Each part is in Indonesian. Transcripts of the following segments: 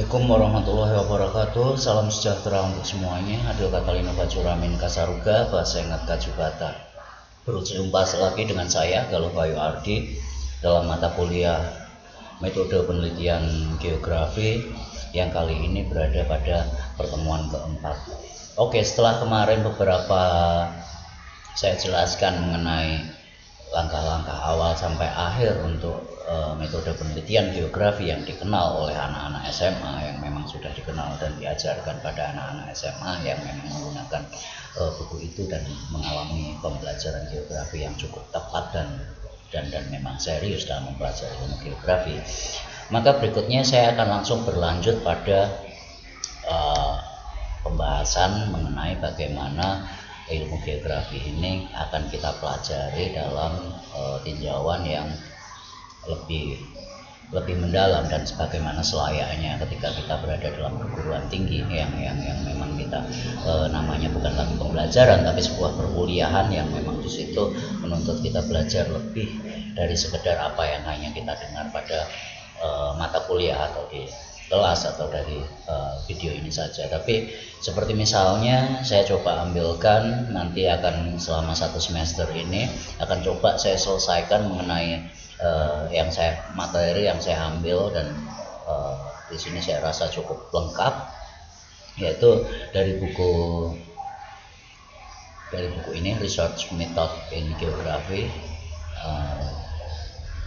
Assalamualaikum warahmatullahi wabarakatuh. Salam sejahtera untuk semuanya. Adil Katalino Bacuramin Kasaruga, bahasa ingat Kajubata. Berjumpa lagi dengan saya Galuh Bayu Ardi dalam mata kuliah metode penelitian geografi yang kali ini berada pada pertemuan keempat. Oke, setelah kemarin beberapa saya jelaskan mengenai langkah-langkah awal sampai akhir untuk metode penelitian geografi yang dikenal oleh anak-anak SMA, yang memang sudah dikenal dan diajarkan pada anak-anak SMA yang memang menggunakan buku itu dan mengalami pembelajaran geografi yang cukup tepat dan memang serius dalam mempelajari ilmu geografi. Maka berikutnya saya akan langsung berlanjut pada pembahasan mengenai bagaimana ilmu geografi ini akan kita pelajari dalam tinjauan yang lebih mendalam dan sebagaimana selayaknya ketika kita berada dalam perguruan tinggi yang memang kita namanya bukan lagi pembelajaran tapi sebuah perkuliahan yang memang di situ menuntut kita belajar lebih dari sekedar apa yang hanya kita dengar pada mata kuliah atau di kelas atau dari video ini saja. Tapi seperti misalnya saya coba ambilkan, nanti akan selama satu semester ini akan coba saya selesaikan mengenai materi yang saya ambil, dan di sini saya rasa cukup lengkap, yaitu dari buku ini, Research Method in Geography.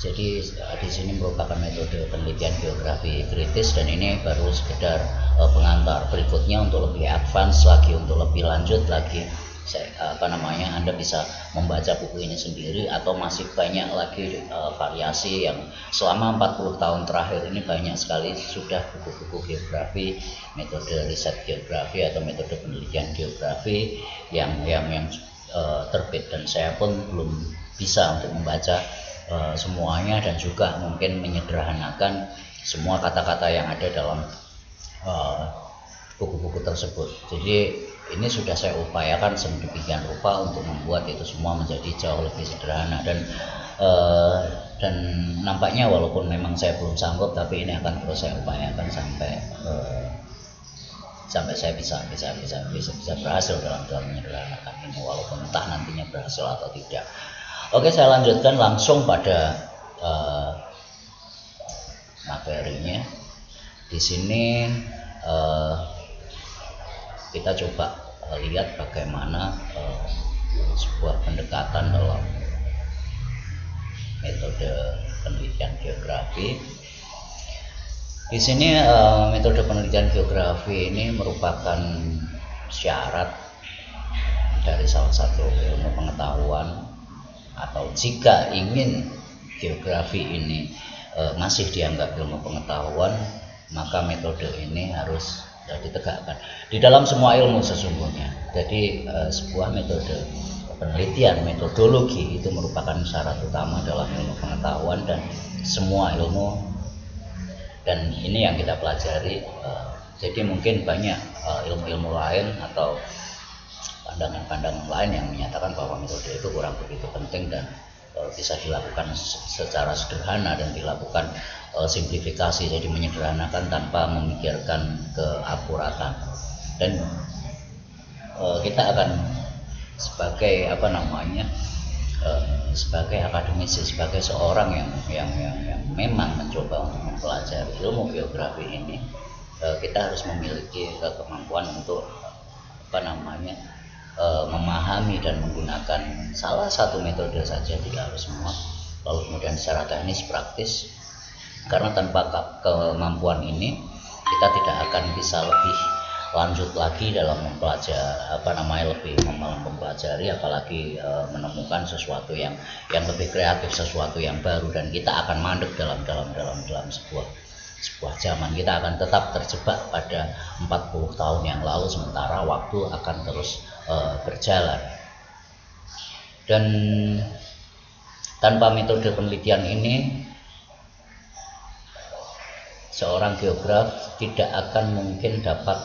Jadi di sini merupakan metode penelitian geografi kritis, dan ini baru sekedar pengantar. Berikutnya untuk lebih advance lagi, untuk lebih lanjut lagi, Anda bisa membaca buku ini sendiri, atau masih banyak lagi variasi yang selama 40 tahun terakhir ini banyak sekali sudah buku-buku geografi, metode riset geografi atau metode penelitian geografi yang terbit, dan saya pun belum bisa untuk membaca semuanya dan juga mungkin menyederhanakan semua kata-kata yang ada dalam buku-buku tersebut. Jadi ini sudah saya upayakan sedemikian rupa untuk membuat itu semua menjadi jauh lebih sederhana, dan nampaknya walaupun memang saya belum sanggup, tapi ini akan terus saya upayakan sampai saya bisa berhasil dalam menyederhanakan ini, walaupun entah nantinya berhasil atau tidak. Oke, saya lanjutkan langsung pada materinya. Di sini kita coba lihat bagaimana sebuah pendekatan dalam metode penelitian geografi. Di sini metode penelitian geografi ini merupakan syarat dari salah satu ilmu pengetahuan, atau jika ingin geografi ini masih dianggap ilmu pengetahuan, maka metode ini harus ditegakkan di dalam semua ilmu sesungguhnya. Jadi sebuah metode penelitian, metodologi itu merupakan syarat utama dalam ilmu pengetahuan dan semua ilmu, dan ini yang kita pelajari. Jadi mungkin banyak ilmu-ilmu lain atau pandangan-pandangan lain yang menyatakan bahwa metode itu kurang begitu penting dan bisa dilakukan secara sederhana dan dilakukan simplifikasi, jadi menyederhanakan tanpa memikirkan keakuratan. Dan kita akan sebagai sebagai akademisi, sebagai seorang yang memang mencoba untuk mempelajari ilmu geografi ini, kita harus memiliki kemampuan untuk memahami dan menggunakan salah satu metode saja, tidak harus semua, lalu kemudian secara teknis praktis, karena tanpa kemampuan ini kita tidak akan bisa lebih lanjut lagi dalam mempelajari, apalagi menemukan sesuatu yang lebih kreatif, sesuatu yang baru, dan kita akan mandek dalam sebuah zaman. Kita akan tetap terjebak pada 40 tahun yang lalu, sementara waktu akan terus berjalan. Dan tanpa metode penelitian ini, seorang geograf tidak akan mungkin dapat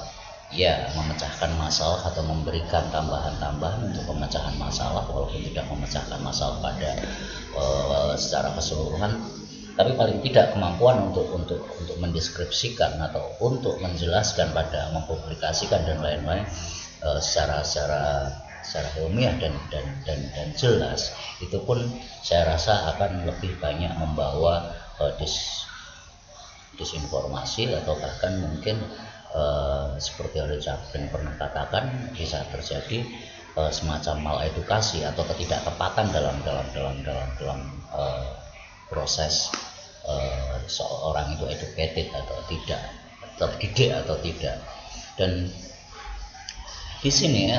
memecahkan masalah atau memberikan tambahan-tambahan untuk pemecahan masalah, walaupun tidak memecahkan masalah pada secara keseluruhan, tapi paling tidak kemampuan untuk mendeskripsikan atau untuk menjelaskan pada mempublikasikan dan lain-lain secara ilmiah dan jelas, itu pun saya rasa akan lebih banyak membawa disinformasi, atau bahkan mungkin seperti oleh Chaplin pernah katakan, bisa terjadi semacam maledukasi atau ketidaktepatan dalam proses seorang itu educated atau tidak, terdidik atau tidak. Dan di sini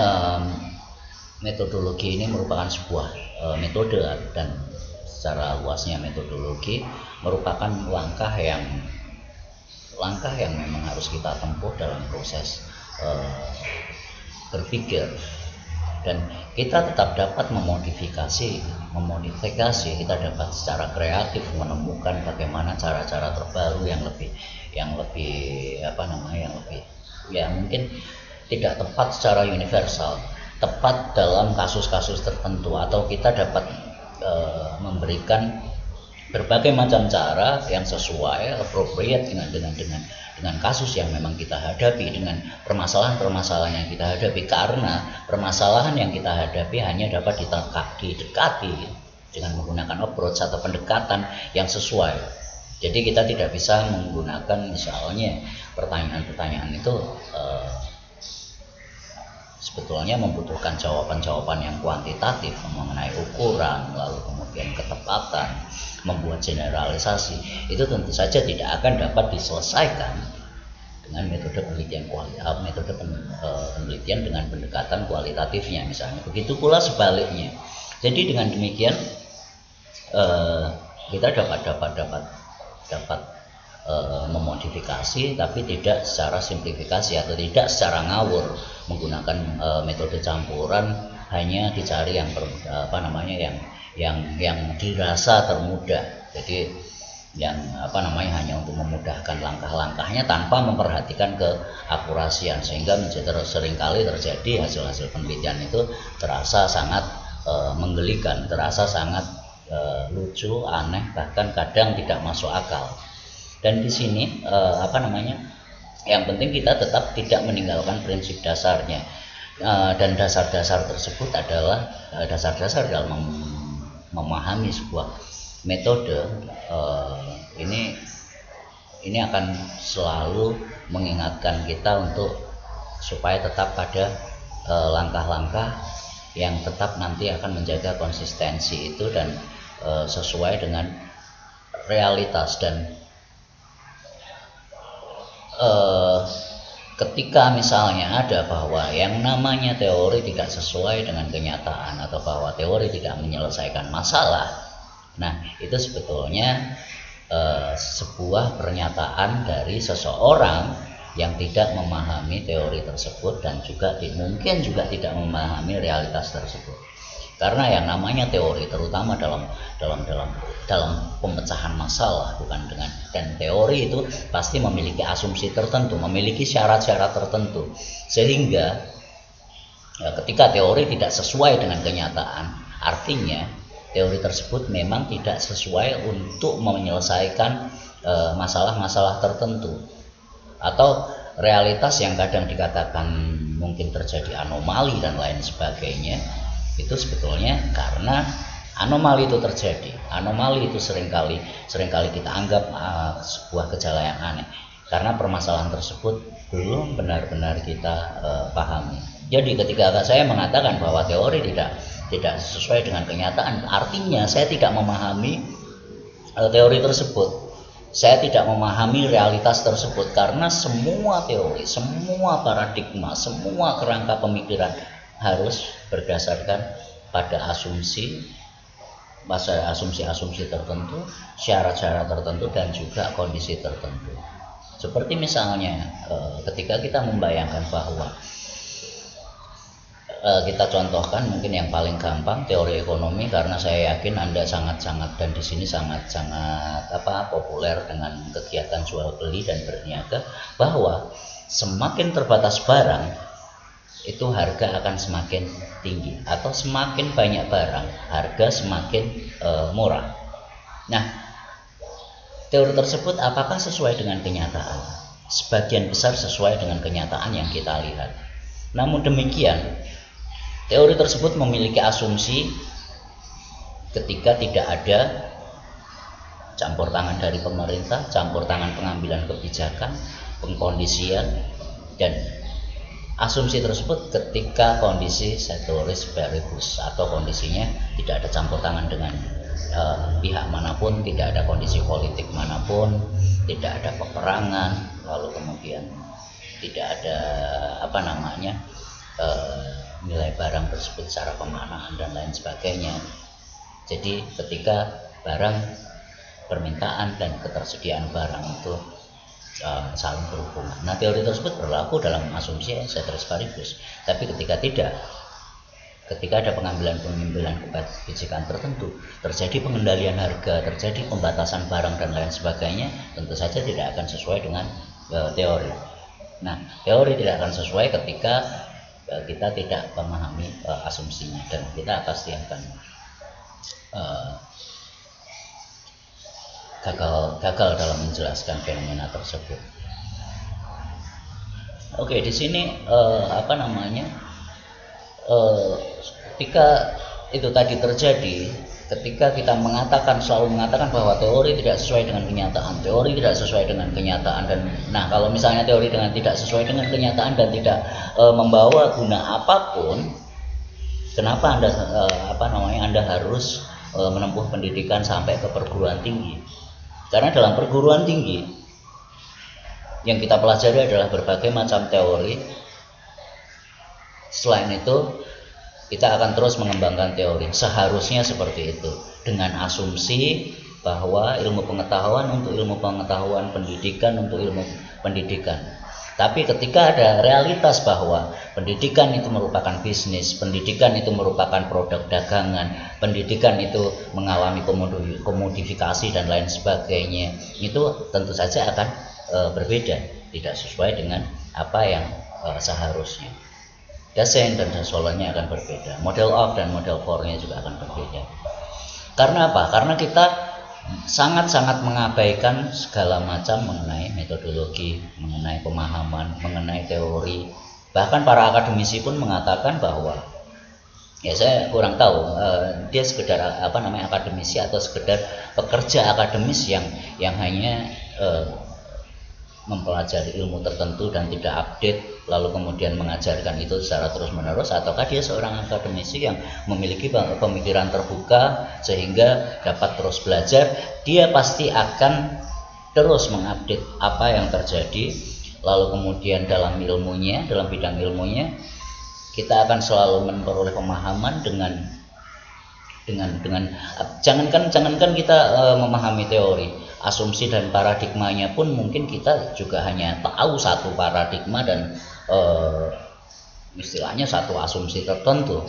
metodologi ini merupakan sebuah metode, dan secara luasnya metodologi merupakan langkah yang memang harus kita tempuh dalam proses berpikir, dan kita tetap dapat memodifikasi, kita dapat secara kreatif menemukan bagaimana cara-cara terbaru yang lebih mungkin tidak tepat secara universal, tepat dalam kasus-kasus tertentu, atau kita dapat memberikan berbagai macam cara yang sesuai, appropriate dengan kasus yang memang kita hadapi, dengan permasalahan-permasalahan yang kita hadapi, karena permasalahan yang kita hadapi hanya dapat didekati dengan menggunakan approach atau pendekatan yang sesuai. Jadi kita tidak bisa menggunakan misalnya pertanyaan-pertanyaan itu sebetulnya membutuhkan jawaban-jawaban yang kuantitatif mengenai ukuran, lalu kemudian ketepatan, membuat generalisasi. Itu tentu saja tidak akan dapat diselesaikan dengan metode penelitian dengan pendekatan kualitatifnya misalnya. Begitu pula sebaliknya. Jadi dengan demikian kita dapat memodifikasi, tapi tidak secara simplifikasi atau tidak secara ngawur menggunakan metode campuran hanya dicari yang dirasa termudah. Jadi yang hanya untuk memudahkan langkah-langkahnya tanpa memperhatikan keakurasian, sehingga seringkali terjadi hasil-hasil penelitian itu terasa sangat menggelikan, terasa sangat lucu, aneh, bahkan kadang tidak masuk akal. Dan di sini yang penting kita tetap tidak meninggalkan prinsip dasarnya, dan dasar-dasar tersebut adalah dasar-dasar dalam memahami sebuah metode. Ini akan selalu mengingatkan kita supaya tetap pada langkah-langkah yang tetap nanti akan menjaga konsistensi itu dan sesuai dengan realitas. Dan ketika misalnya ada bahwa yang namanya teori tidak sesuai dengan kenyataan, atau bahwa teori tidak menyelesaikan masalah, nah itu sebetulnya sebuah pernyataan dari seseorang yang tidak memahami teori tersebut, dan juga mungkin juga tidak memahami realitas tersebut. Karena yang namanya teori, terutama dalam pemecahan masalah, dan teori itu pasti memiliki asumsi tertentu, memiliki syarat-syarat tertentu, sehingga ketika teori tidak sesuai dengan kenyataan, artinya teori tersebut memang tidak sesuai untuk menyelesaikan masalah-masalah tertentu, atau realitas yang kadang dikatakan mungkin terjadi anomali dan lain sebagainya. Itu sebetulnya karena anomali itu terjadi. Anomali itu seringkali kita anggap sebuah gejala yang aneh, karena permasalahan tersebut belum benar-benar kita pahami. Jadi ketika saya mengatakan bahwa teori tidak sesuai dengan kenyataan, artinya saya tidak memahami teori tersebut. Saya tidak memahami realitas tersebut, karena semua teori, semua paradigma, semua kerangka pemikiran harus berdasarkan pada asumsi tertentu, syarat-syarat tertentu, dan juga kondisi tertentu. Seperti misalnya ketika kita membayangkan bahwa kita contohkan mungkin yang paling gampang teori ekonomi, karena saya yakin Anda sangat-sangat dan di sini sangat-sangat populer dengan kegiatan jual beli dan berniaga, bahwa semakin terbatas barang itu harga akan semakin tinggi, atau semakin banyak barang harga semakin murah. Nah, teori tersebut apakah sesuai dengan kenyataan? Sebagian besar sesuai dengan kenyataan yang kita lihat. Namun demikian, teori tersebut memiliki asumsi ketika tidak ada campur tangan dari pemerintah, campur tangan pengambilan kebijakan, pengkondisian, dan asumsi tersebut ketika kondisi ceteris paribus atau kondisinya tidak ada campur tangan dengan pihak manapun, tidak ada kondisi politik manapun, tidak ada peperangan, lalu kemudian tidak ada nilai barang tersebut secara pemaknaan dan lain sebagainya. Jadi ketika barang, permintaan dan ketersediaan barang itu saling berhubungan. Nah, teori tersebut berlaku dalam asumsi ceteris paribus. Tapi ketika ada pengambilan kebijakan tertentu, terjadi pengendalian harga, terjadi pembatasan barang dan lain sebagainya, tentu saja tidak akan sesuai dengan teori. Nah, teori tidak akan sesuai ketika kita tidak memahami asumsinya, dan kita pasti akan gagal dalam menjelaskan fenomena tersebut. Oke, di sini ketika itu tadi terjadi, ketika kita selalu mengatakan bahwa teori tidak sesuai dengan kenyataan, dan nah, kalau misalnya teori tidak sesuai dengan kenyataan dan tidak membawa guna apapun, kenapa Anda harus menempuh pendidikan sampai ke perguruan tinggi? Karena dalam perguruan tinggi yang kita pelajari adalah berbagai macam teori. Selain itu, kita akan terus mengembangkan teori. Seharusnya seperti itu, dengan asumsi bahwa ilmu pengetahuan untuk ilmu pengetahuan, pendidikan untuk ilmu pendidikan. Tapi ketika ada realitas bahwa pendidikan itu merupakan bisnis, pendidikan itu merupakan produk dagangan, pendidikan itu mengalami komodifikasi dan lain sebagainya, itu tentu saja akan berbeda, tidak sesuai dengan apa yang seharusnya. Dasein dan dasolanya akan berbeda, model of dan model for-nya juga akan berbeda. Karena apa? Karena kita sangat-sangat mengabaikan segala macam mengenai metodologi, mengenai pemahaman, mengenai teori. Bahkan para akademisi pun mengatakan bahwa, ya saya kurang tahu, dia sekedar akademisi atau sekedar pekerja akademis yang hanya mempelajari ilmu tertentu dan tidak update, lalu kemudian mengajarkan itu secara terus-menerus, ataukah dia seorang akademisi yang memiliki pemikiran terbuka sehingga dapat terus belajar. Dia pasti akan terus mengupdate apa yang terjadi, lalu kemudian dalam bidang ilmunya kita akan selalu memperoleh pemahaman dengan jangankan kita memahami teori, asumsi dan paradigmanya pun mungkin kita juga hanya tahu satu paradigma dan istilahnya satu asumsi tertentu.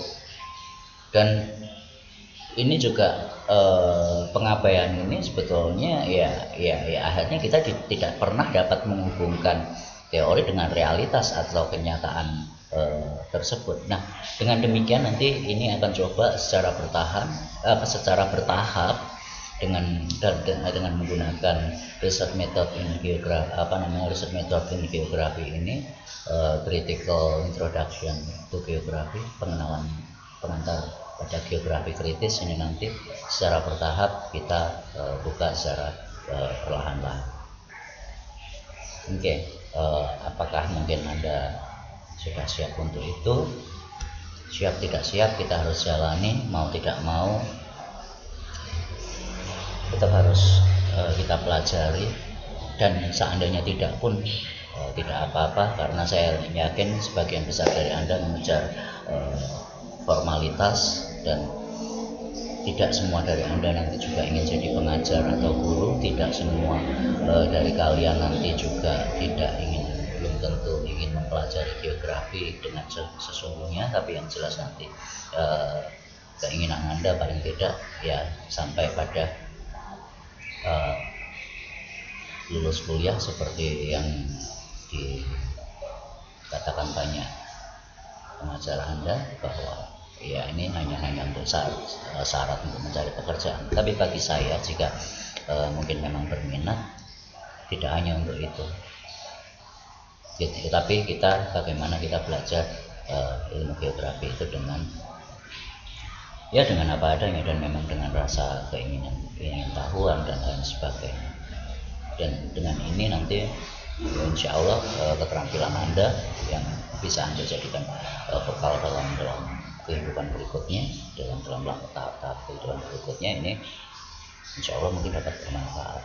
Dan ini juga pengabaian ini sebetulnya ya akhirnya kita tidak pernah dapat menghubungkan teori dengan realitas atau kenyataan tersebut. Nah, dengan demikian nanti ini akan coba secara bertahap dengan menggunakan riset metode geografi ini, critical introduction to geography, pengenalan pengantar pada geografi kritis ini, nanti secara bertahap kita buka secara perlahan-lahan. Oke, apakah mungkin Anda sudah siap untuk itu? Siap tidak siap kita harus jalani, mau tidak mau tetap harus kita pelajari. Dan seandainya tidak pun tidak apa-apa, karena saya yakin sebagian besar dari Anda mengejar formalitas, dan tidak semua dari Anda nanti juga ingin jadi pengajar atau guru. Tidak semua dari kalian nanti juga belum tentu ingin mempelajari geografi dengan sesungguhnya. Tapi yang jelas nanti keinginan Anda paling tidak ya sampai pada lulus kuliah seperti yang dikatakan banyak pengajar Anda, bahwa ya ini hanya untuk syarat untuk mencari pekerjaan. Tapi bagi saya jika mungkin memang berminat, tidak hanya untuk itu, tapi kita bagaimana kita belajar ilmu geografi itu dengan apa adanya, dan memang dengan rasa keinginan tahuan dan lain sebagainya. Dan dengan ini nanti insya Allah keterampilan Anda yang bisa Anda jadikan bekal dalam kehidupan berikutnya, dalam tahap-tahap kehidupan berikutnya ini insya Allah mungkin dapat bermanfaat.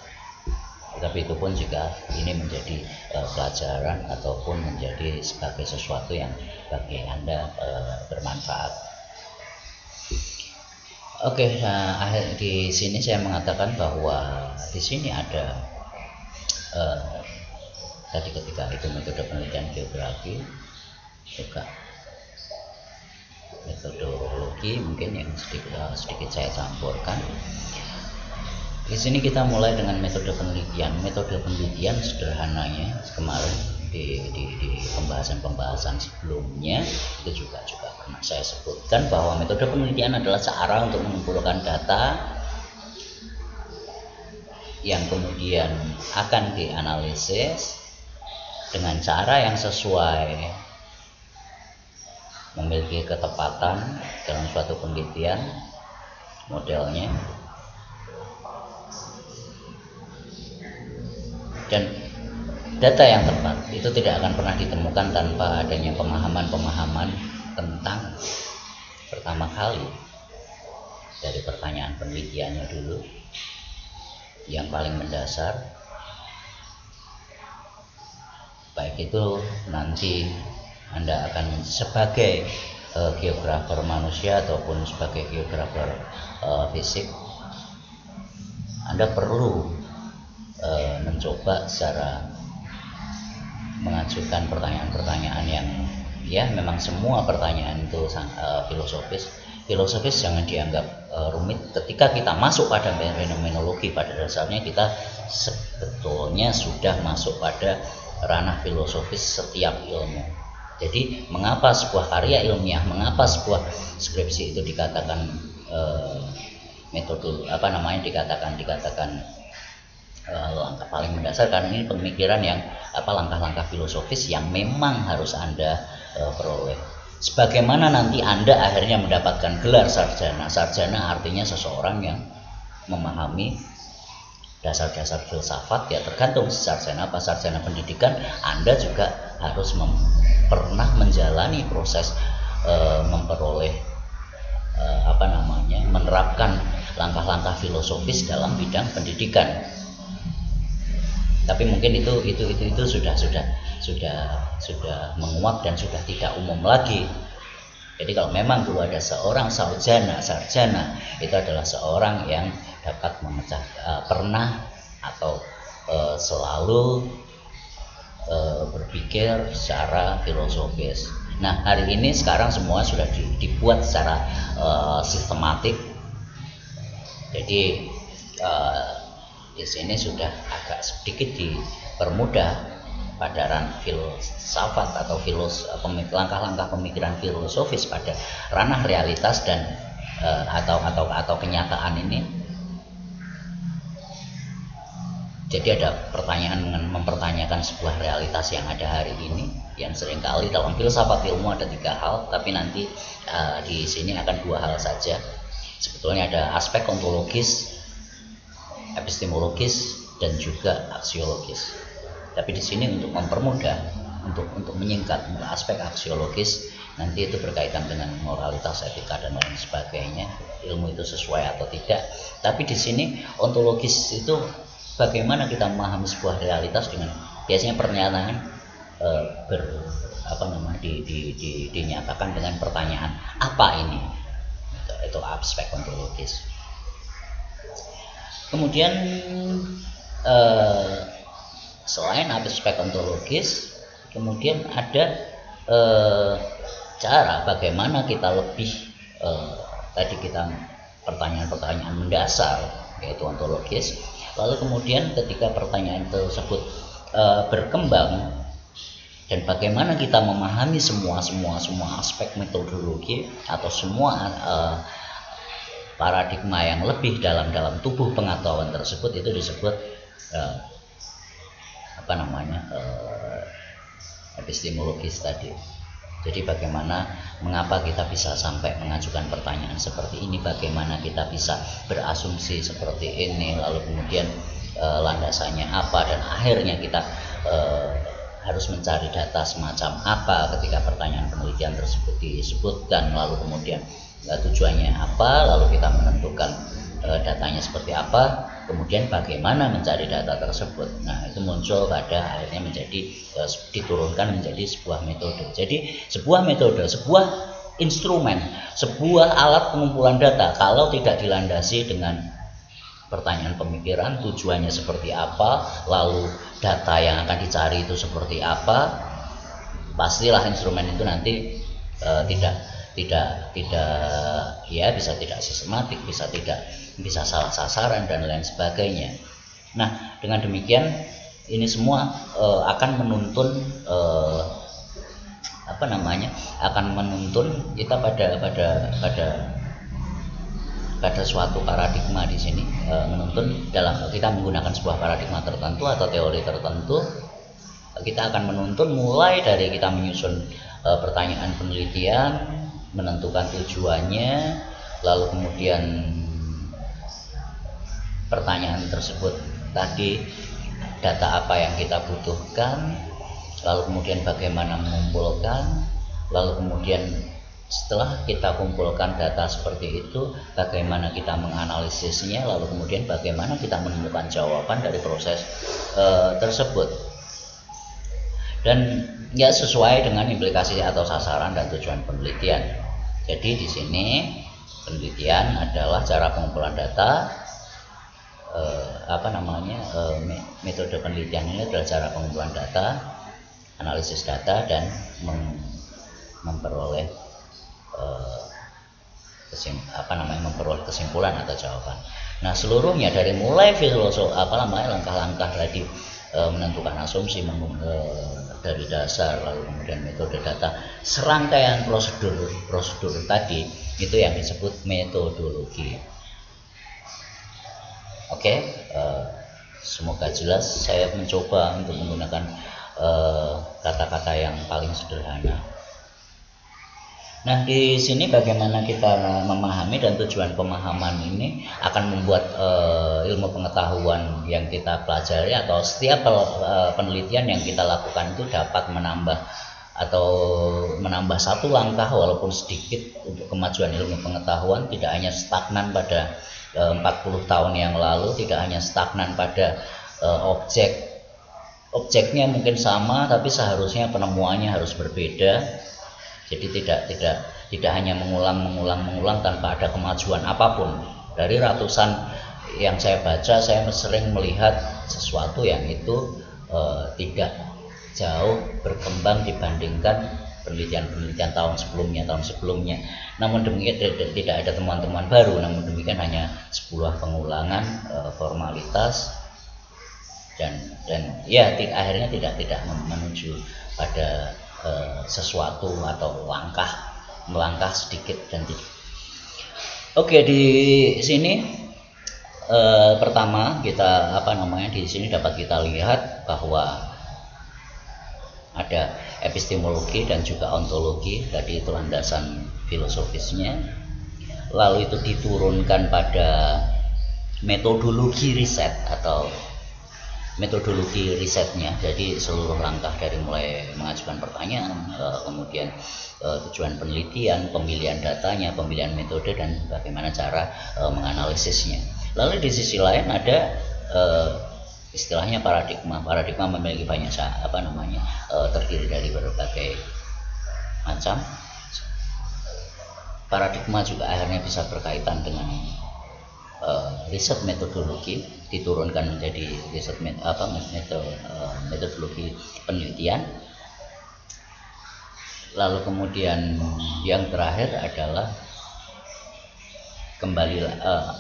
Tapi itu pun jika ini menjadi pelajaran ataupun menjadi sebagai sesuatu yang bagi Anda bermanfaat. Oke, nah di sini saya mengatakan bahwa di sini ada tadi ketika itu metode penelitian geografi, juga metodologi mungkin yang sedikit saya campurkan. Di sini kita mulai dengan metode penelitian. Metode penelitian sederhananya kemarin di pembahasan sebelumnya itu juga pernah saya sebutkan bahwa metode penelitian adalah cara untuk mengumpulkan data yang kemudian akan dianalisis dengan cara yang sesuai, memiliki ketepatan dalam suatu penelitian modelnya, dan data yang tepat itu tidak akan pernah ditemukan tanpa adanya pemahaman tentang pertama kali dari pertanyaan penelitiannya dulu yang paling mendasar, baik itu nanti Anda akan sebagai geografer manusia ataupun sebagai geografer fisik, Anda perlu mencoba secara mengajukan pertanyaan-pertanyaan yang memang semua pertanyaan itu filosofis jangan dianggap rumit. Ketika kita masuk pada fenomenologi, pada dasarnya kita sebetulnya sudah masuk pada ranah filosofis setiap ilmu. Jadi mengapa sebuah karya ilmiah, mengapa sebuah skripsi itu dikatakan metode dikatakan langkah paling mendasar, karena ini pemikiran yang langkah-langkah filosofis yang memang harus Anda peroleh. Sebagaimana nanti Anda akhirnya mendapatkan gelar sarjana. Sarjana artinya seseorang yang memahami dasar-dasar filsafat, ya tergantung sarjana apa. Sarjana pendidikan, Anda juga harus pernah menjalani proses memperoleh menerapkan langkah-langkah filosofis dalam bidang pendidikan. Tapi mungkin itu sudah menguap dan sudah tidak umum lagi. Jadi kalau memang dulu ada seorang sarjana itu adalah seorang yang dapat pernah atau selalu berpikir secara filosofis. Nah, hari ini sekarang semua sudah dibuat secara sistematik. Jadi di sini sudah agak sedikit dipermudah pada ranah filsafat atau langkah-langkah pemikiran filosofis pada ranah realitas dan atau kenyataan ini. Jadi ada pertanyaan mempertanyakan sebuah realitas yang ada hari ini, yang seringkali dalam filsafat ilmu ada 3 hal, tapi nanti di sini akan 2 hal saja. Sebetulnya ada aspek ontologis, epistemologis, dan juga aksiologis. Tapi di sini untuk mempermudah, untuk menyingkat aspek aksiologis, nanti itu berkaitan dengan moralitas, etika, dan lain sebagainya. Ilmu itu sesuai atau tidak. Tapi di sini ontologis itu bagaimana kita memahami sebuah realitas dengan biasanya pernyataan dinyatakan dengan pertanyaan apa ini, itu aspek ontologis. Kemudian selain aspek ontologis, kemudian ada cara bagaimana kita lebih tadi kita pertanyaan-pertanyaan mendasar, yaitu ontologis. Lalu kemudian ketika pertanyaan tersebut berkembang dan bagaimana kita memahami semua aspek metodologi atau semua paradigma yang lebih dalam tubuh pengetahuan tersebut, itu disebut epistemologis tadi. Jadi bagaimana, mengapa kita bisa sampai mengajukan pertanyaan seperti ini, bagaimana kita bisa berasumsi seperti ini, lalu kemudian landasannya apa, dan akhirnya kita harus mencari data semacam apa ketika pertanyaan penelitian tersebut disebutkan, lalu kemudian tujuannya apa, lalu kita menentukan datanya seperti apa, kemudian bagaimana mencari data tersebut. Nah, itu muncul pada akhirnya diturunkan menjadi sebuah metode. Jadi sebuah metode, sebuah instrumen, sebuah alat pengumpulan data, kalau tidak dilandasi dengan pertanyaan pemikiran, tujuannya seperti apa, lalu data yang akan dicari itu seperti apa, pastilah instrumen itu nanti tidak bisa tidak sistematik, bisa salah sasaran dan lain sebagainya. Nah, dengan demikian ini semua akan menuntun kita pada suatu paradigma di sini, menuntun dalam kita menggunakan sebuah paradigma tertentu atau teori tertentu, kita akan menuntun mulai dari kita menyusun pertanyaan penelitian, menentukan tujuannya, lalu kemudian pertanyaan tersebut tadi, data apa yang kita butuhkan, lalu kemudian bagaimana mengumpulkan, lalu kemudian setelah kita kumpulkan data seperti itu, bagaimana kita menganalisisnya, lalu kemudian bagaimana kita menemukan jawaban dari proses tersebut, dan ya sesuai dengan implikasi atau sasaran dan tujuan penelitian. Jadi di sini penelitian adalah cara pengumpulan data, metode penelitian ini adalah cara pengumpulan data, analisis data, dan memperoleh kesimpulan atau jawaban. Nah, seluruhnya dari mulai langkah-langkah tadi, menentukan asumsi dari dasar, lalu kemudian metode data, serangkaian prosedur tadi, itu yang disebut metodologi. Oke, semoga jelas. Saya mencoba untuk menggunakan kata-kata yang paling sederhana. Nah, di sini bagaimana kita memahami, dan tujuan pemahaman ini akan membuat ilmu pengetahuan yang kita pelajari atau setiap penelitian yang kita lakukan itu dapat menambah satu langkah walaupun sedikit untuk kemajuan ilmu pengetahuan. Tidak hanya stagnan pada 40 tahun yang lalu, tidak hanya stagnan pada objeknya mungkin sama, tapi seharusnya penemuannya harus berbeda. Jadi tidak hanya mengulang tanpa ada kemajuan apapun. Dari ratusan yang saya baca, saya sering melihat sesuatu yang itu tidak jauh berkembang dibandingkan penelitian tahun sebelumnya. Namun demikian tidak ada temuan-temuan baru, namun demikian hanya sebuah pengulangan formalitas, dan ya akhirnya tidak menuju pada sesuatu atau melangkah sedikit dan tidak. Oke, di sini pertama kita di sini dapat kita lihat bahwa ada epistemologi dan juga ontologi. Tadi itu landasan filosofisnya, lalu itu diturunkan pada metodologi riset atau metodologi risetnya. Jadi seluruh langkah dari mulai mengajukan pertanyaan, kemudian tujuan penelitian, pemilihan datanya, pemilihan metode, dan bagaimana cara menganalisisnya. Lalu di sisi lain ada istilahnya paradigma. Paradigma memiliki banyak terdiri dari berbagai macam. Paradigma juga akhirnya bisa berkaitan dengan riset metodologi, diturunkan menjadi riset metodologi penelitian. Lalu kemudian yang terakhir adalah kembali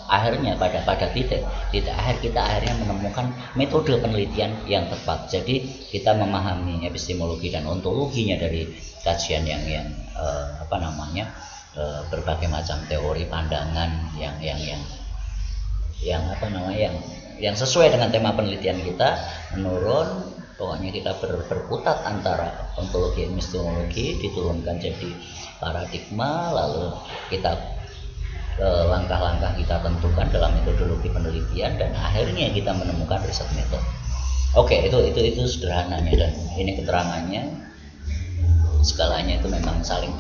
akhirnya pada titik akhir kita akhirnya menemukan metode penelitian yang tepat. Jadi kita memahami epistemologi dan ontologinya dari kajian yang berbagai macam teori pandangan yang sesuai dengan tema penelitian kita, menurun. Pokoknya kita berkutat antara ontologi dan epistemologi, diturunkan jadi paradigma, lalu kita langkah-langkah kita tentukan dalam metodologi penelitian, dan akhirnya kita menemukan riset metode. Oke, itu sederhananya, dan ini keterangannya. Segalanya itu memang saling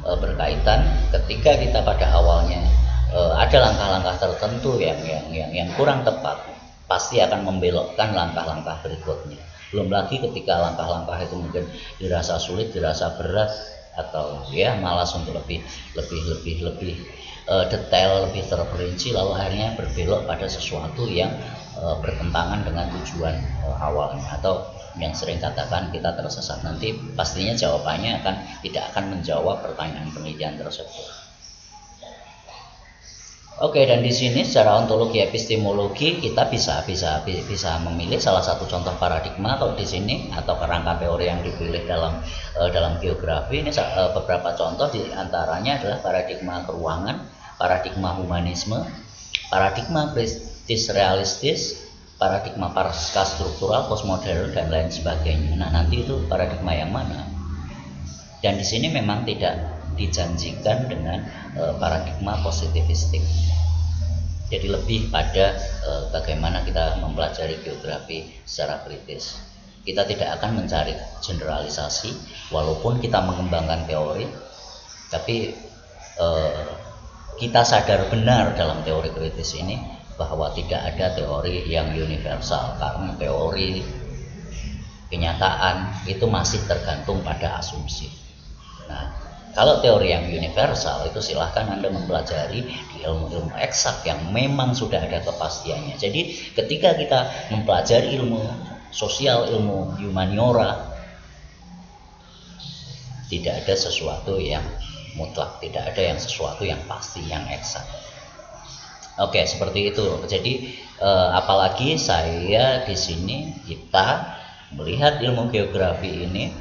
berkaitan. Ketika kita pada awalnya ada langkah-langkah tertentu yang kurang tepat, pasti akan membelokkan langkah-langkah berikutnya. Belum lagi ketika langkah-langkah itu mungkin dirasa sulit, dirasa berat, atau ya malas untuk lebih detail, lebih terperinci, lalu akhirnya berbelok pada sesuatu yang bertentangan dengan tujuan awalnya, atau yang sering katakan kita tersesat. Nanti pastinya jawabannya tidak akan menjawab pertanyaan penelitian tersebut. Oke, dan di sini secara ontologi epistemologi kita bisa memilih salah satu contoh paradigma kalau di sini, atau kerangka teori yang dipilih dalam geografi ini. Beberapa contoh di antaranya adalah paradigma keruangan, paradigma humanisme, paradigma kritis realistis, paradigma pasca struktural, postmodern, dan lain sebagainya. Nah, nanti itu paradigma yang mana? Dan di sini memang tidak dijanjikan dengan paradigma positivistik. Jadi lebih pada bagaimana kita mempelajari geografi secara kritis. Kita tidak akan mencari generalisasi, walaupun kita mengembangkan teori, tapi kita sadar benar dalam teori kritis ini bahwa tidak ada teori yang universal, karena teori kenyataan itu masih tergantung pada asumsi. Nah, kalau teori yang universal itu silahkan Anda mempelajari di ilmu-ilmu eksak yang memang sudah ada kepastiannya. Jadi ketika kita mempelajari ilmu sosial, ilmu humaniora, tidak ada sesuatu yang mutlak, tidak ada yang sesuatu yang pasti, yang eksak. Oke, seperti itu. Jadi apalagi saya di sini kita melihat ilmu geografi ini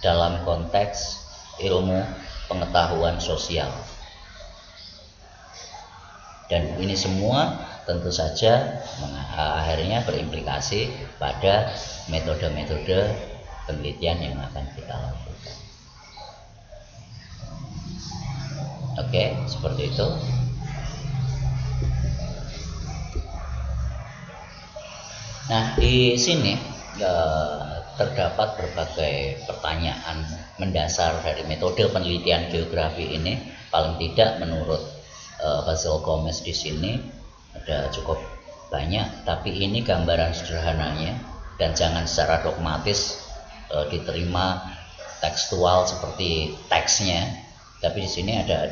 dalam konteks ilmu pengetahuan sosial, dan ini semua tentu saja akhirnya berimplikasi pada metode-metode penelitian yang akan kita lakukan. Oke, seperti itu. Nah, di sini terdapat berbagai pertanyaan mendasar dari metode penelitian geografi ini. Paling tidak menurut Basil Gomez di sini ada cukup banyak, tapi ini gambaran sederhananya, dan jangan secara dogmatis diterima tekstual seperti teksnya. Tapi di sini ada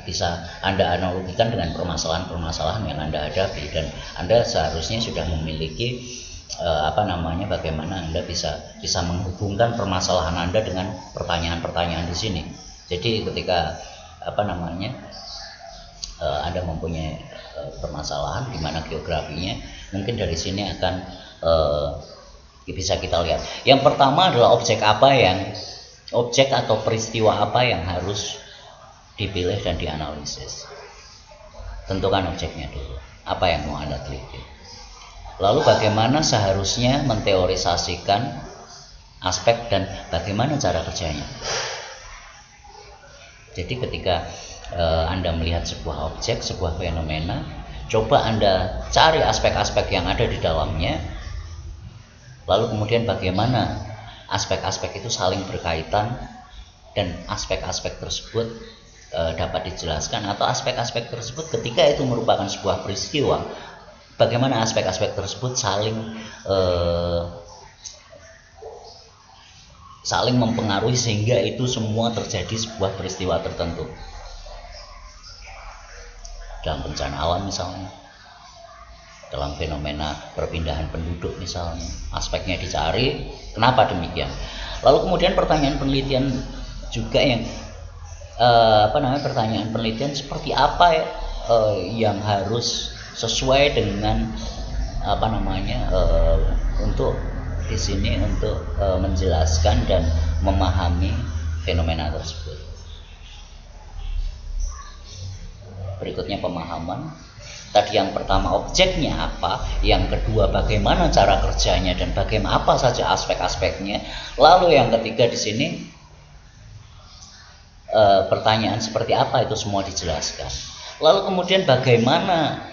bisa Anda analogikan dengan permasalahan-permasalahan yang Anda hadapi, dan Anda seharusnya sudah memiliki bagaimana Anda bisa menghubungkan permasalahan Anda dengan pertanyaan-pertanyaan di sini. Jadi ketika Anda mempunyai permasalahan di mana geografinya, mungkin dari sini akan bisa kita lihat. Yang pertama adalah objek atau peristiwa apa yang harus dipilih dan dianalisis. Tentukan objeknya dulu, apa yang mau Anda teliti. Lalu bagaimana seharusnya menteorisasikan aspek dan bagaimana cara kerjanya. Jadi ketika Anda melihat sebuah objek, sebuah fenomena, coba Anda cari aspek-aspek yang ada di dalamnya, lalu kemudian bagaimana aspek-aspek itu saling berkaitan, dan aspek-aspek tersebut dapat dijelaskan, atau aspek-aspek tersebut ketika itu merupakan sebuah peristiwa, bagaimana aspek-aspek tersebut saling mempengaruhi sehingga itu semua terjadi sebuah peristiwa tertentu. Dalam bencana alam misalnya, dalam fenomena perpindahan penduduk misalnya, aspeknya dicari, kenapa demikian. Lalu kemudian pertanyaan penelitian juga yang pertanyaan penelitian seperti apa yang harus sesuai dengan apa namanya untuk di sini untuk menjelaskan dan memahami fenomena tersebut. Berikutnya pemahaman. Tadi yang pertama objeknya apa, yang kedua bagaimana cara kerjanya dan bagaimana apa saja aspek-aspeknya. Lalu yang ketiga di sini pertanyaan seperti apa itu semua dijelaskan. Lalu kemudian bagaimana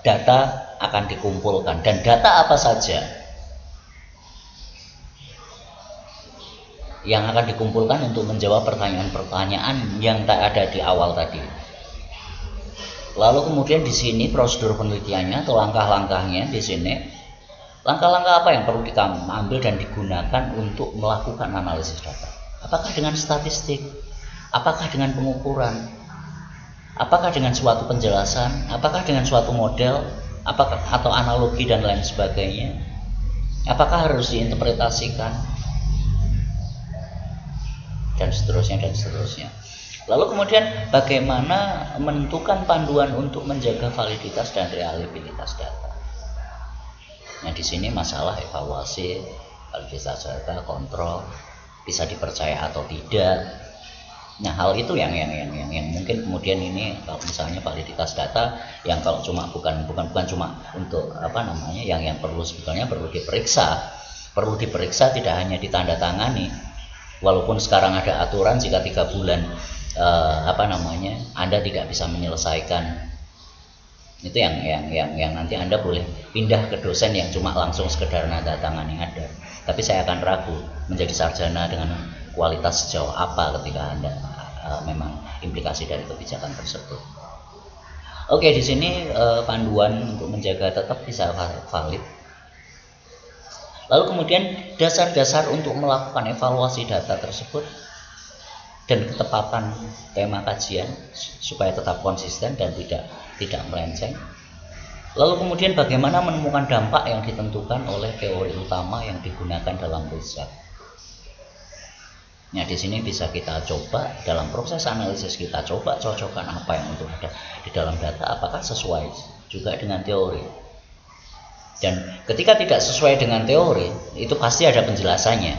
data akan dikumpulkan dan data apa saja yang akan dikumpulkan untuk menjawab pertanyaan-pertanyaan yang tak ada di awal tadi. Lalu kemudian di sini prosedur penelitiannya atau langkah-langkahnya di sini. Langkah-langkah apa yang perlu kita ambil dan digunakan untuk melakukan analisis data? Apakah dengan statistik? Apakah dengan pengukuran? Apakah dengan suatu penjelasan? Apakah dengan suatu model? Apakah atau analogi dan lain sebagainya? Apakah harus diinterpretasikan? Dan seterusnya dan seterusnya. Lalu kemudian bagaimana menentukan panduan untuk menjaga validitas dan reliabilitas data. Nah di sini masalah evaluasi, validitas data, kontrol, bisa dipercaya atau tidak. Nah hal itu yang mungkin kemudian ini kalau misalnya validitas data yang kalau cuma bukan cuma untuk apa namanya yang perlu sebetulnya perlu diperiksa tidak hanya ditandatangani. Walaupun sekarang ada aturan jika 3 bulan Anda tidak bisa menyelesaikan itu yang nanti Anda boleh pindah ke dosen yang cuma langsung sekedar nanda tangan yang ada. Tapi saya akan ragu menjadi sarjana dengan kualitas sejauh apa ketika Anda memang implikasi dari kebijakan tersebut. Oke, di sini panduan untuk menjaga tetap bisa valid. Lalu kemudian dasar-dasar untuk melakukan evaluasi data tersebut dan ketepatan tema kajian supaya tetap konsisten dan tidak melenceng. Lalu kemudian bagaimana menemukan dampak yang ditentukan oleh teori utama yang digunakan dalam riset. Nah, di sini bisa kita coba dalam proses analisis kita coba cocokkan apa yang untuk ada di dalam data apakah sesuai juga dengan teori. Dan ketika tidak sesuai dengan teori, itu pasti ada penjelasannya.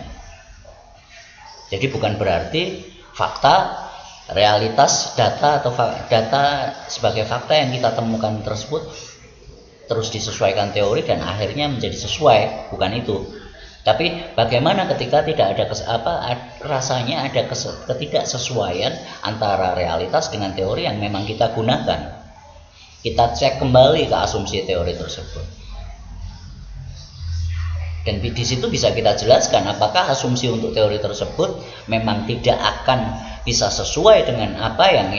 Jadi bukan berarti fakta, realitas, data atau data sebagai fakta yang kita temukan tersebut terus disesuaikan teori dan akhirnya menjadi sesuai, bukan itu. Tapi bagaimana ketika tidak ada rasanya ada ketidaksesuaian antara realitas dengan teori yang memang kita gunakan. Kita cek kembali ke asumsi teori tersebut. Dan di situ bisa kita jelaskan apakah asumsi untuk teori tersebut memang tidak akan bisa sesuai dengan apa yang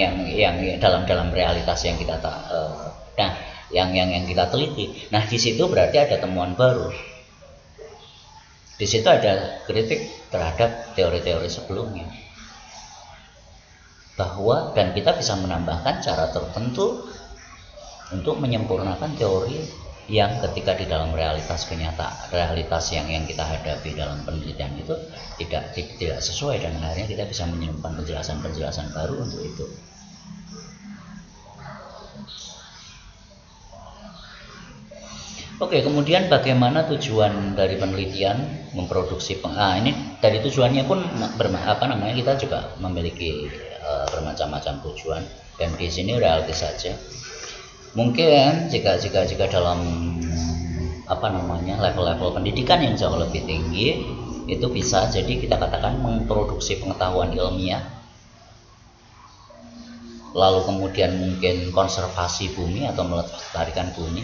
dalam realitas yang kita yang kita teliti. Nah, di situ berarti ada temuan baru. Di situ ada kritik terhadap teori-teori sebelumnya. Bahwa dan kita bisa menambahkan cara tertentu untuk menyempurnakan teori yang ketika di dalam realitas yang kita hadapi dalam penelitian itu tidak sesuai dan akhirnya kita bisa menyimpan penjelasan baru untuk itu. Oke, kemudian bagaimana tujuan dari penelitian memproduksi ini dari tujuannya pun kita juga memiliki bermacam-macam tujuan dan di sini realistis saja. Mungkin jika dalam level-level pendidikan yang jauh lebih tinggi itu bisa jadi kita katakan memproduksi pengetahuan ilmiah, lalu kemudian mungkin konservasi bumi atau melestarikan bumi,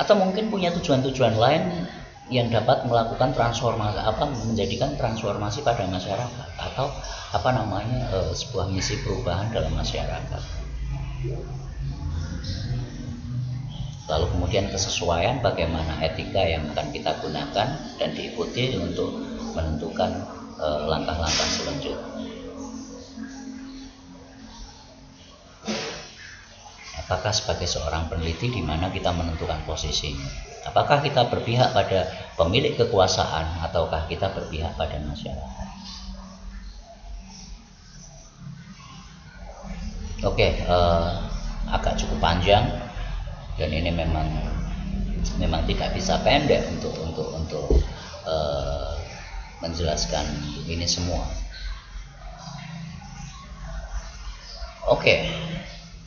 atau mungkin punya tujuan-tujuan lain yang dapat melakukan menjadikan transformasi pada masyarakat atau sebuah misi perubahan dalam masyarakat. Lalu kemudian kesesuaian bagaimana etika yang akan kita gunakan dan diikuti untuk menentukan langkah-langkah selanjutnya. Apakah sebagai seorang peneliti di mana kita menentukan posisinya? Apakah kita berpihak pada pemilik kekuasaan ataukah kita berpihak pada masyarakat? Oke, agak cukup panjang dan ini memang tidak bisa pendek untuk menjelaskan ini semua. Oke,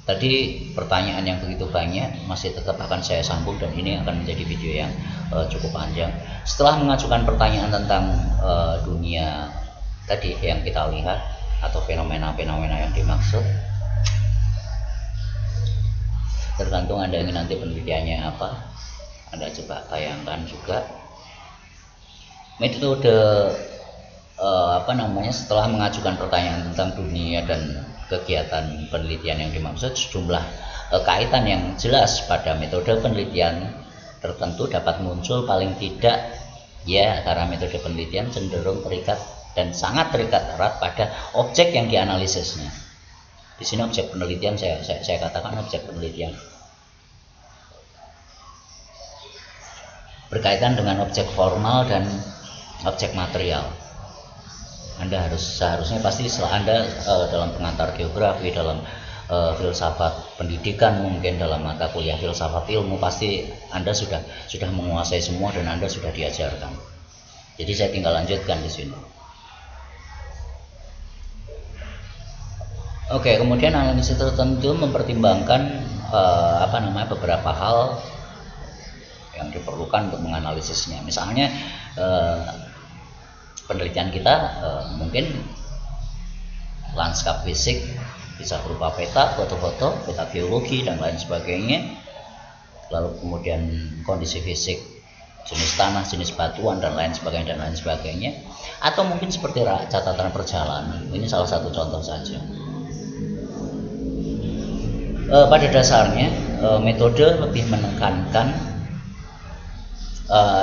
tadi pertanyaan yang begitu banyak masih tetap akan saya sambung dan ini akan menjadi video yang cukup panjang. Setelah mengajukan pertanyaan tentang dunia tadi yang kita lihat atau fenomena-fenomena yang dimaksud, tergantung Anda ingin nanti penelitiannya apa, Anda coba bayangkan juga metode setelah mengajukan pertanyaan tentang dunia dan kegiatan penelitian yang dimaksud, sejumlah kaitan yang jelas pada metode penelitian tertentu dapat muncul paling tidak ya, karena metode penelitian cenderung terikat dan sangat terikat erat pada objek yang dianalisisnya. Di sini objek penelitian saya katakan objek penelitian berkaitan dengan objek formal dan objek material. Anda seharusnya pasti setelah Anda dalam pengantar geografi, dalam filsafat pendidikan, mungkin dalam mata kuliah filsafat ilmu, pasti Anda sudah menguasai semua dan Anda sudah diajarkan. Jadi saya tinggal lanjutkan di sini. Oke, kemudian analisis tertentu mempertimbangkan beberapa hal yang diperlukan untuk menganalisisnya. Misalnya penelitian kita mungkin lanskap fisik, bisa berupa peta, foto-foto, peta geologi dan lain sebagainya. Lalu kemudian kondisi fisik, jenis tanah, jenis batuan dan lain sebagainya. Atau mungkin seperti catatan perjalanan. Ini salah satu contoh saja. Pada dasarnya metode lebih menekankan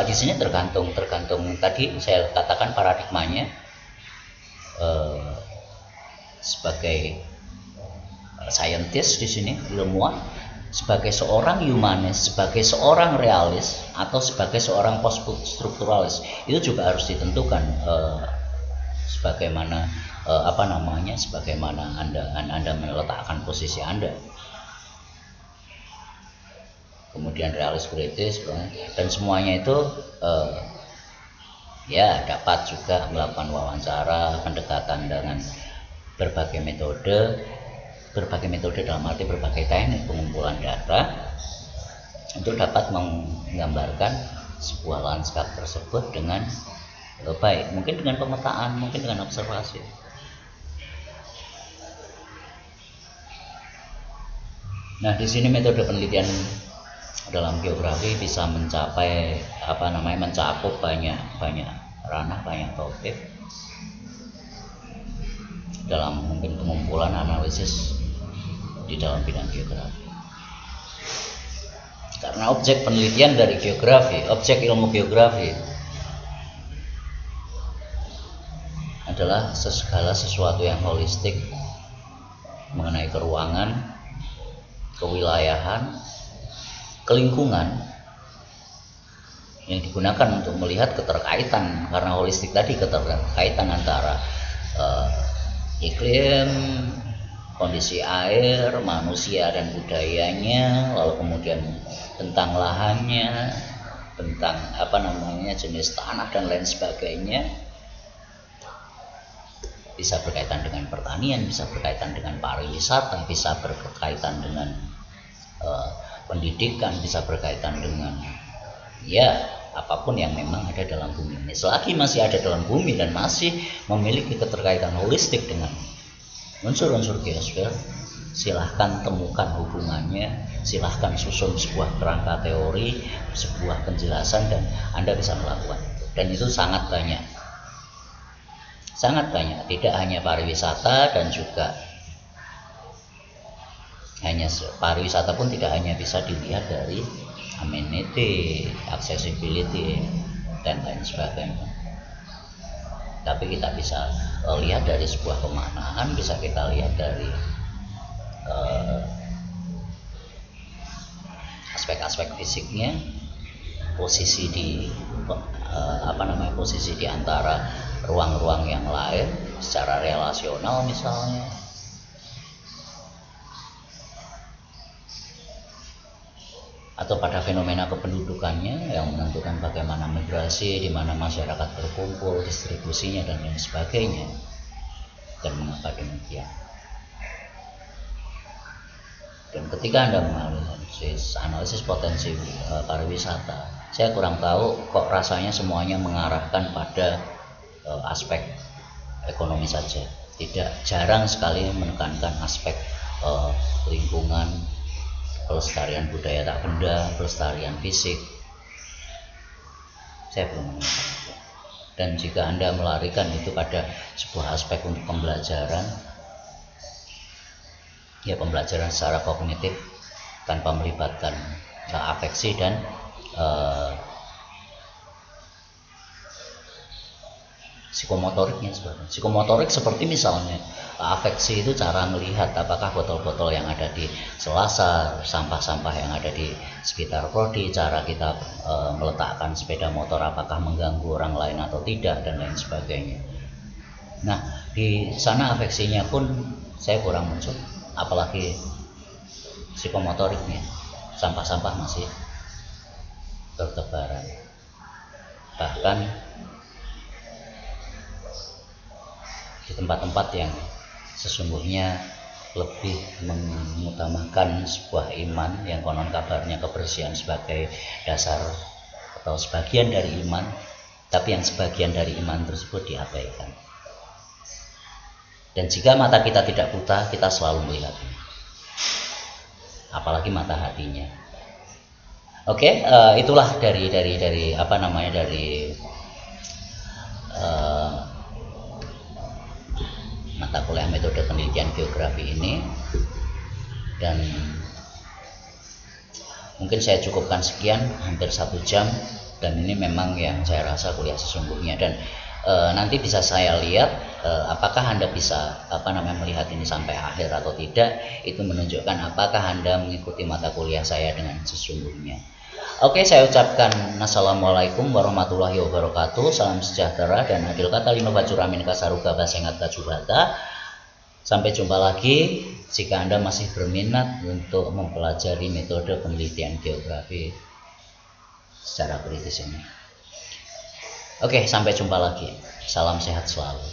di sini tergantung tadi saya katakan paradigmanya sebagai scientist di sini, ilmuwan, sebagai seorang humanis, sebagai seorang realis, atau sebagai seorang poststrukturalis. Itu juga harus ditentukan sebagaimana sebagaimana Anda meletakkan posisi Anda. Kemudian realis kritis dan semuanya itu dapat juga melakukan wawancara, pendekatan dengan berbagai metode dalam arti berbagai teknik pengumpulan data untuk dapat menggambarkan sebuah lanskap tersebut dengan baik, mungkin dengan pemetaan, mungkin dengan observasi. Nah, di sini metode penelitian dalam geografi bisa mencapai mencakup banyak ranah, banyak topik dalam mungkin pengumpulan analisis di dalam bidang geografi. Karena objek penelitian dari geografi, objek ilmu geografi adalah segala sesuatu yang holistik mengenai keruangan, kewilayahan, kelingkungan yang digunakan untuk melihat keterkaitan, karena holistik tadi keterkaitan antara iklim, kondisi air, manusia dan budayanya, lalu kemudian tentang lahannya, tentang jenis tanah dan lain sebagainya. Bisa berkaitan dengan pertanian, bisa berkaitan dengan pariwisata, bisa berkaitan dengan pendidikan, bisa berkaitan dengan apapun yang memang ada dalam bumi ini. Selagi masih ada dalam bumi dan masih memiliki keterkaitan holistik dengan unsur-unsur geosfer, silahkan temukan hubungannya, silahkan susun sebuah kerangka teori, sebuah penjelasan, dan Anda bisa melakukan itu. Dan itu sangat banyak, tidak hanya pariwisata, dan juga pariwisata pun tidak hanya bisa dilihat dari amenity, accessibility, dan lain sebagainya. Tapi kita bisa lihat dari sebuah pemaknaan, bisa kita lihat dari aspek-aspek fisiknya, posisi di antara ruang-ruang yang lain secara relasional misalnya. atau pada fenomena kependudukannya yang menentukan bagaimana migrasi, di mana masyarakat berkumpul, distribusinya dan lain sebagainya, dan mengapa demikian. Dan ketika Anda analisis potensi pariwisata, saya kurang tahu kok rasanya semuanya mengarahkan pada aspek ekonomi saja, jarang sekali menekankan aspek lingkungan, pelestarian budaya tak benda, pelestarian fisik. Saya belum menemukan. Dan jika Anda melarikan itu pada sebuah aspek untuk pembelajaran, ya pembelajaran secara kognitif tanpa melibatkan afeksi dan psikomotoriknya. Psikomotorik seperti misalnya afeksi itu cara melihat apakah botol-botol yang ada di selasar, sampah-sampah yang ada di sekitar prodi, cara kita meletakkan sepeda motor apakah mengganggu orang lain atau tidak, dan lain sebagainya. Nah, di sana afeksinya pun saya kurang muncul, apalagi psikomotoriknya. Sampah-sampah masih bertebaran, bahkan di tempat-tempat yang sesungguhnya lebih mengutamakan sebuah iman yang konon kabarnya kebersihan sebagai dasar atau sebagian dari iman, tapi yang sebagian dari iman tersebut diabaikan. Dan jika mata kita tidak buta, kita selalu melihatnya, apalagi mata hatinya. Oke, itulah dari apa namanya, dari mata kuliah metode penelitian geografi ini. Dan mungkin saya cukupkan sekian, hampir 1 jam, dan ini memang yang saya rasa kuliah sesungguhnya. Dan nanti bisa saya lihat apakah Anda bisa melihat ini sampai akhir atau tidak. Itu menunjukkan apakah Anda mengikuti mata kuliah saya dengan sesungguhnya. Oke, saya ucapkan assalamualaikum warahmatullahi wabarakatuh. Salam sejahtera dan adil kata lino bacuramin kasaruga basengat kacubata. Sampai jumpa lagi jika Anda masih berminat untuk mempelajari metode penelitian geografi secara kritis ini. Oke, sampai jumpa lagi. Salam sehat selalu.